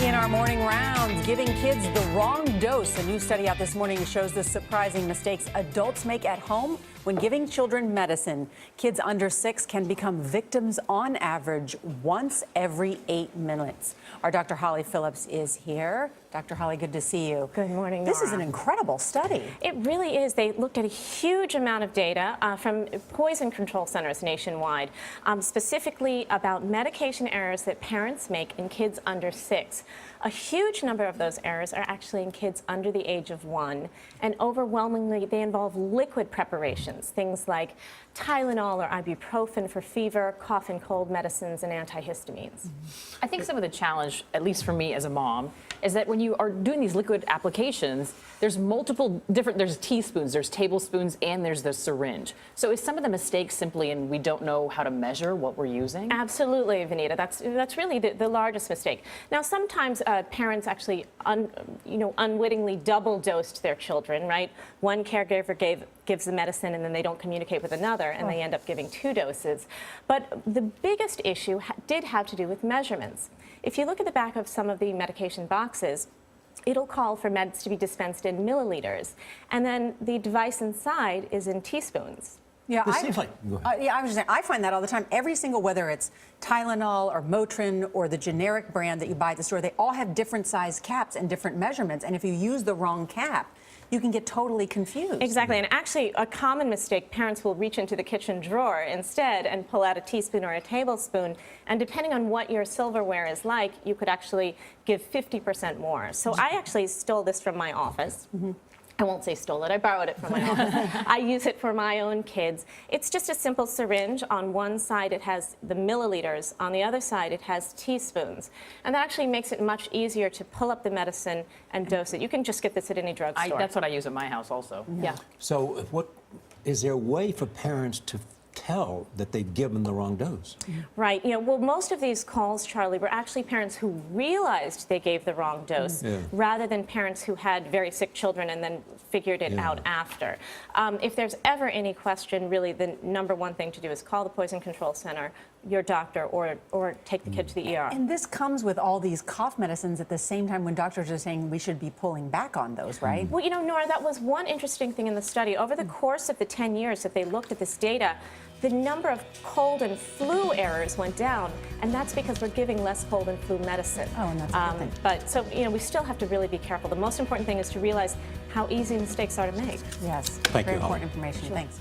In our morning rounds, giving kids the wrong dose. A new study out this morning shows the surprising mistakes adults make at home when giving children medicine. Kids under 6 can become victims on average once every 8 minutes. Our Dr. Holly Phillips is here. Dr. Holly, good to see you. Good morning, This Nora. is an incredible study. It really is. They looked at a huge amount of data from poison control centers nationwide, specifically about medication errors that parents make in kids under 6. A huge number of those errors are actually in kids under the age of 1, and overwhelmingly they involve liquid preparations, things like Tylenol or ibuprofen for fever, cough and cold medicines, and antihistamines. I think some of the challenge, at least for me as a mom, is that when you are doing these liquid applications, there's multiple different, there's teaspoons, there's tablespoons, and there's the syringe. So is some of the mistakes simply in we don't know how to measure what we're using? Absolutely, Vanita. That's really the largest mistake. Now, sometimes parents actually unwittingly double dosed their children, right? One caregiver gives the medicine and then they don't communicate with another and they end up giving 2 doses. But the biggest issue did have to do with measurements. If you look at the back of some of the medication boxes, it'll call for meds to be dispensed in milliliters, and then the device inside is in teaspoons. Yeah, This seems like, go ahead. I was just saying, I find that all the time. Every single, whether it's Tylenol or Motrin or the generic brand that you buy at the store, they all have different size caps and different measurements. And if you use the wrong cap, you can get totally confused. Exactly, and actually a common mistake, parents will reach into the kitchen drawer instead and pull out a teaspoon or a tablespoon, and depending on what your silverware is like, you could actually give 50% more. So I actually stole this from my office. I won't say stole it, I borrowed it from my office. I use it for my own kids. It's just a simple syringe. On one side it has the milliliters, on the other side it has teaspoons. And that actually makes it much easier to pull up the medicine and dose it. You can just get this at any drugstore. That's what I use at my house also. Yeah. So what, is there a way for parents to tell that they've given the wrong dose? Right. Well, most of these calls, Charlie, were actually parents who realized they gave the wrong dose rather than parents who had very sick children and then figured it out after. If there's ever any question, really the #1 thing to do is call the Poison Control Center, your doctor, or take the kid to the ER. And this comes with all these cough medicines at the same time when doctors are saying we should be pulling back on those, right? Well, Nora, that was one interesting thing in the study. Over the course of the 10 years that they looked at this data, the number of cold and flu errors went down, and that's because we're giving less cold and flu medicine. Oh, and that's a good thing. But so, we still have to really be careful. The most important thing is to realize how easy mistakes are to make. Yes. Thank Very you, Holly. important information. Thanks.